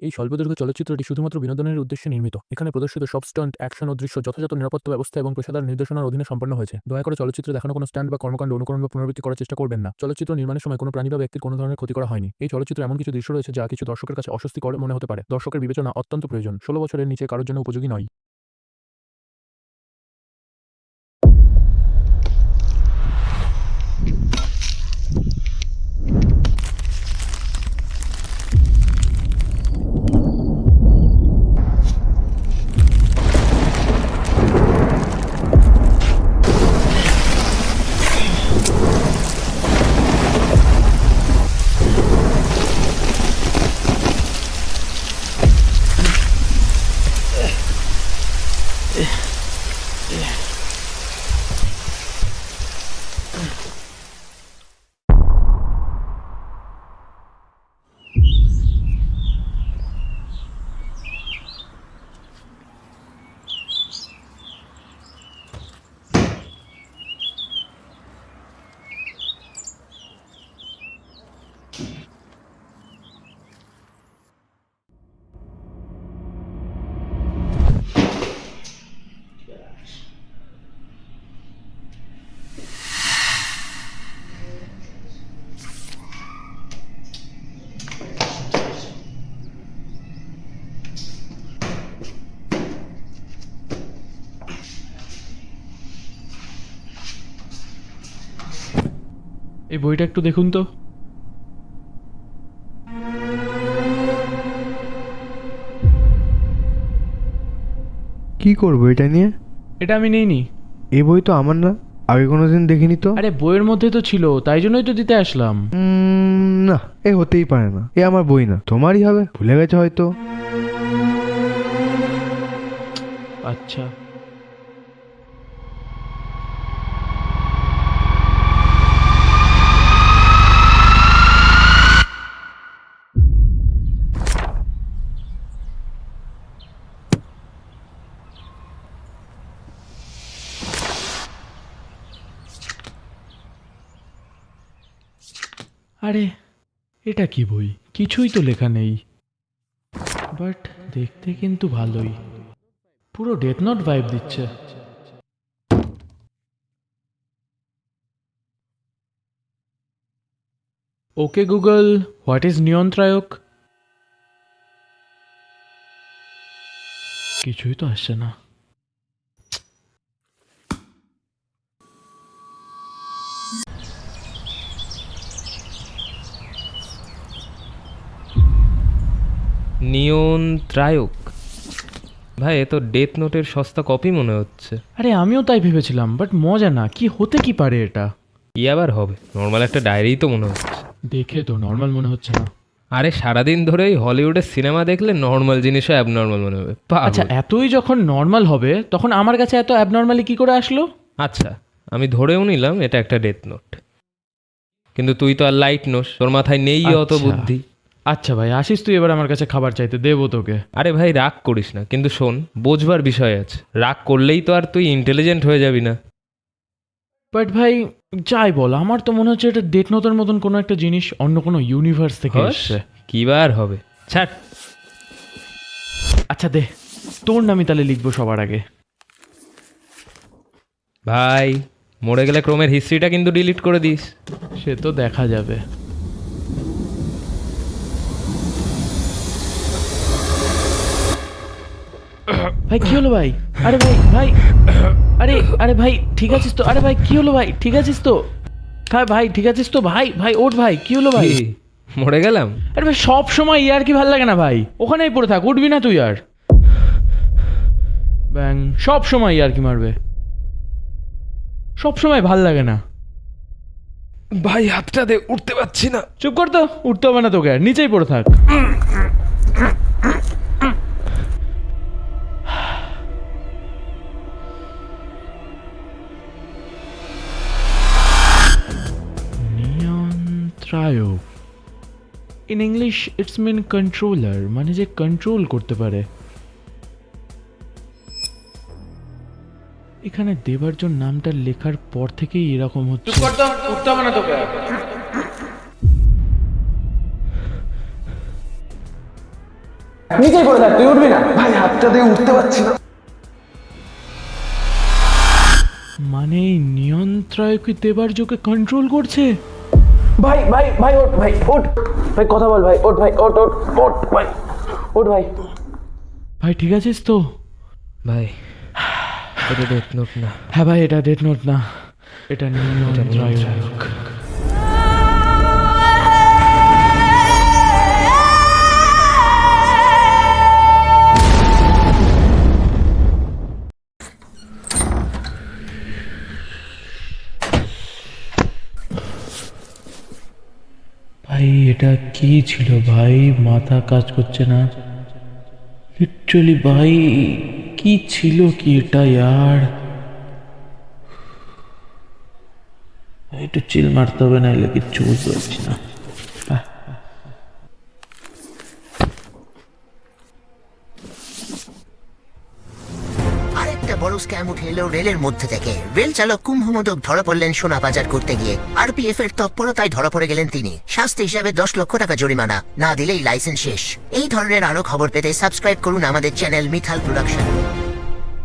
এই স্বল্পদৈর্ঘ্য চলচ্চিত্রটি শুধুমাত্র বিনোদনের উদ্দেশ্যে নির্মিত। এখানে প্রদর্শিত সব স্টান্ট, অ্যাকশন ও দৃশ্য যথাযথ নিরাপত্তা ব্যবস্থা এবং পেশাদার নির্দেশনার অধীনে সম্পন্ন হয়েছে। দয়া করে চলচ্চিত্রে দেখানো কোনো স্টান্ট বা কর্মকাণ্ড অনুকরণ বা পুনরাবৃত্তি করার চেষ্টা করবেন না। চলচ্চিত্র নির্মাণের সময় কোনো প্রাণী বা ব্যক্তির কোনো ধরনের ক্ষতি করা হয়নি। এই চলচ্চিত্রে এমন কিছু দৃশ্য রয়েছে যা কিছু দর্শকের কাছে অস্বস্তিকর মনে হতে পারে। দর্শকের বিবেচনা অত্যন্ত প্রয়োজন। 16 বছরের নিচে কারোর জন্য উপযোগী নয়। এই বইটা একটু দেখুন তো। কি করবো এটা নিয়ে? এটা আমি নেইনি। এই বই তো আমার না, আগে কোনোদিন দেখিনি তো। আরে বইয়ের মধ্যে তো ছিল, তাই জন্যই তো দিতে আসলাম। না, এ হতেই পারে না, এ আমার বই না, তোমারই হবে, ভুলে গেছে হয়তো। আচ্ছা, আরে এটা কি বই? কিছুই তো লেখা নেই, বাট দেখতে কিন্তু ভালোই। পুরো ডেথ নোট ভাইব দিচ্ছে। ওকে গুগল, হোয়াট ইজ নিয়ন্ত্রায়ক? কিছুই তো আসছে না। নিয়ন্ত্রায়ক? ভাই এ তো ডেথ নোটের সস্তা কপি মনে হচ্ছে। আরে আমিও তাই ভেবেছিলাম, বাট মজা না। কি হতে কি পারে এটা? কি আবার হবে, নর্মাল একটা ডায়েরি তো মনে হচ্ছে। দেখে তো নর্মাল মনে হচ্ছে না। আরে সারাদিন ধরেই হলিউডের সিনেমা দেখলে নর্মাল জিনিসও অ্যাবনর্মাল মনে হবে। আচ্ছা, এতই যখন নর্মাল হবে তখন আমার কাছে এত অ্যাবনর্মালি কি করে আসলো? আচ্ছা, আমি ধরেও নিলাম এটা একটা ডেথ নোট, কিন্তু তুই তো আর লাইট নোস, তোর মাথায় নেই অত আচ্ছা। বুদ্ধি। আচ্ছা ভাই, আসিস তুই এবার আমার কাছে খাবার চাইতে, দেবো তোকে। আরে ভাই রাগ করিস না, কিন্তু শোন, বোঝবার বিষয় আছে। রাগ করলেই তো আর তুই ইন্টেলিজেন্ট হয়ে যাবি না। বাট ভাই, যাই বল, আমার তো মনে হচ্ছে এটা ডেথ নোটের মতন কোনো একটা জিনিস অন্য কোনো ইউনিভার্স থেকে হস, এসছে। কি বার হবে, ছাড়। আচ্ছা দে, তোর নামই তাহলে লিখবো সবার আগে। ভাই মরে গেলে ক্রোমের হিস্ট্রিটা কিন্তু ডিলিট করে দিস। সে তো দেখা যাবে। ভাই কি হলো ভাই? আরে ভাই ভাই, আরে আরে ভাই ঠিক আছিস তো? আরে ভাই কি হলো ভাই, ঠিক আছিস তো? হ্যাঁ ভাই ঠিক আছিস তো? ভাই ভাই ওঠ ভাই, কি হলো ভাই? কি, মরে গেলাম? আরে ভাই সব সময় ইয়ার কি ভাল লাগে না ভাই? ওখানেই পড়ে থাক, উঠবি না তুই আর? ব্যাং, সব সময় ইয়ার কি মারবে, সব সময় ভাল লাগে না। ভাই হাতটা দে, উঠতে পারছি না। চুপ কর তো, উঠতে হবে না তোকে, আর নিচেই পড়ে থাক। নিয়ন্ত্রায়ক। In English it's mean controller, মানে যে কন্ট্রোল করতে পারে। এখানে দেবার্জন নামটা লেখার পর থেকেই এরকম হচ্ছে। উঠতে হবে না তোকে। নিচেই পড়ে থাক, তুই উঠবি না। ভাই হাতটা দিয়ে উঠতে পারছি না। মানে এই নিয়ন্ত্রণকে দেবার্যকে কন্ট্রোল করছে। ভাই ভাই ভাই ওঠ, ভাই ওঠ, ভাই কথা বল, ভাই ওঠ, ভাই ওঠ ওঠ ওঠ, ভাই ওঠ ভাই। ভাই ঠিক আছিস তো? ভাই এটা ডেথ নোট না। হ্যাঁ ভাই, এটা ডেথ নোট না, এটা নিয়ন্ত্রণ। ভাই এটা কি ছিল ভাই? মাথা কাজ করছে না লিটারালি ভাই। কি ছিল কি এটা ইয়ার? একটু চিল মারতে হবে, নাহলে কিচ্ছু বুঝতে পারছি না। আরেকটা বড় স্ক্যাম উঠে এলো রেলের মধ্যে থেকে। রেল চালক কুম্ভমোদক ধরা পড়লেন সোনা পাচার করতে গিয়ে। আরপিএফ এর তৎপরতায় ধরা পড়ে গেলেন তিনি। শাস্তি হিসাবে 10 লক্ষ টাকা জরিমানা, না দিলেই লাইসেন্স শেষ। এই ধরনের আরো খবর পেতে সাবস্ক্রাইব করুন আমাদের চ্যানেল মিথাল প্রোডাকশন।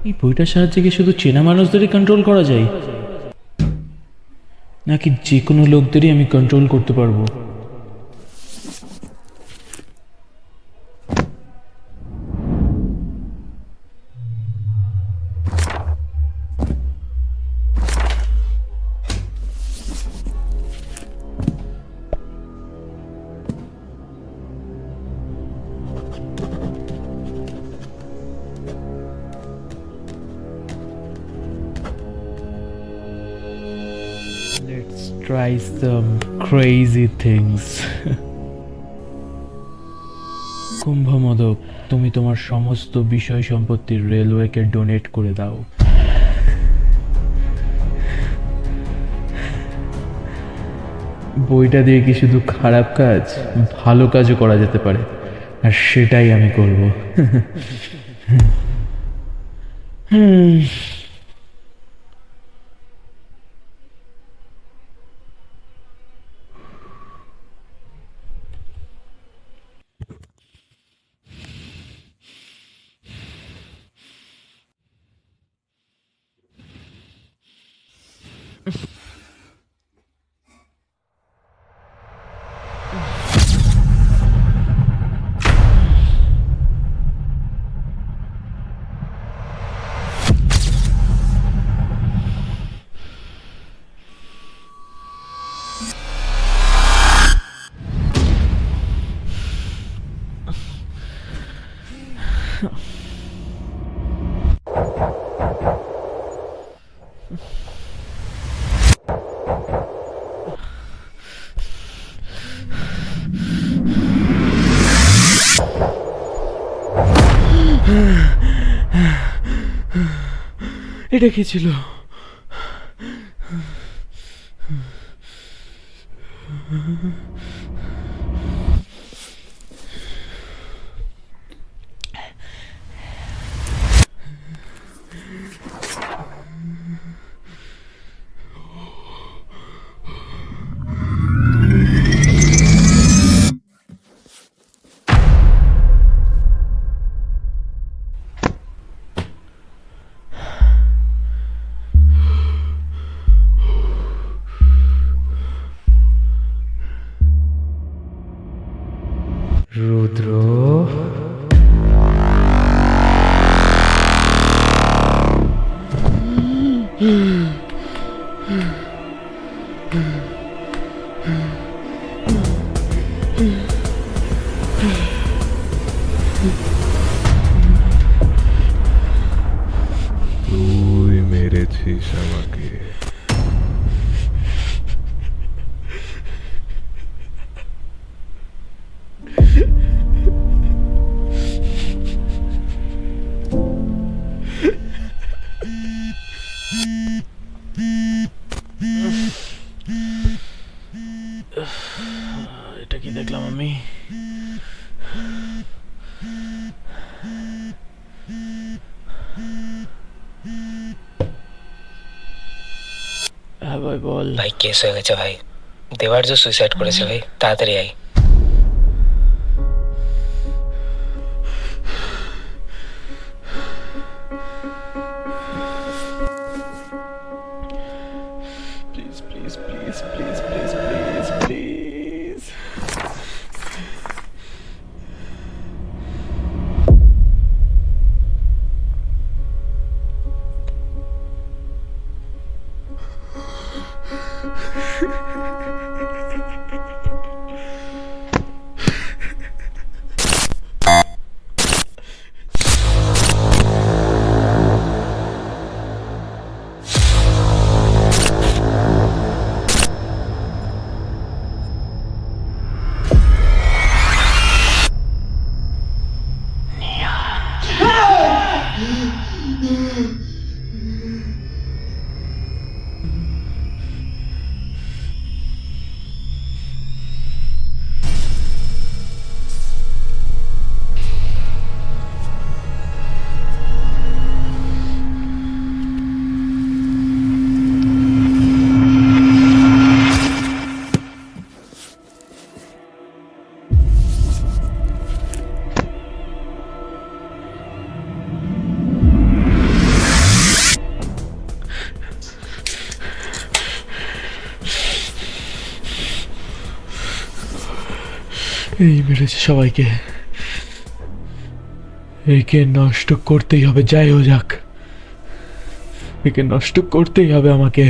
এই বইটার সাহায্যে কি শুধু চেনা মানুষদেরই কন্ট্রোল করা যায়, নাকি যে কোনো লোকদেরই আমি কন্ট্রোল করতে পারবো? Let's try some crazy things. কুম্ভমোদক, তুমি তোমার সমস্ত বিষয় সম্পত্তি রেলওয়েকে ডোনেট করে দাও। বইটা দিয়ে কি শুধু খারাপ কাজ, ভালো কাজও করা যেতে পারে, আর সেটাই আমি করব। এটা কি ছিল? রুদ্র, তুই মেরেছিস আমাকে। এটা কি দেখলাম আমি? হ্যাঁ ভাই বল। ভাই কেস হয়ে গেছে ভাই, দেবার্য সুইসাইড করেছে ভাই, তাড়াতাড়ি আয়। এই মেরেছে সবাইকে, একে নষ্ট করতেই হবে, যাই হো যাক, একে নষ্ট করতেই হবে আমাকে।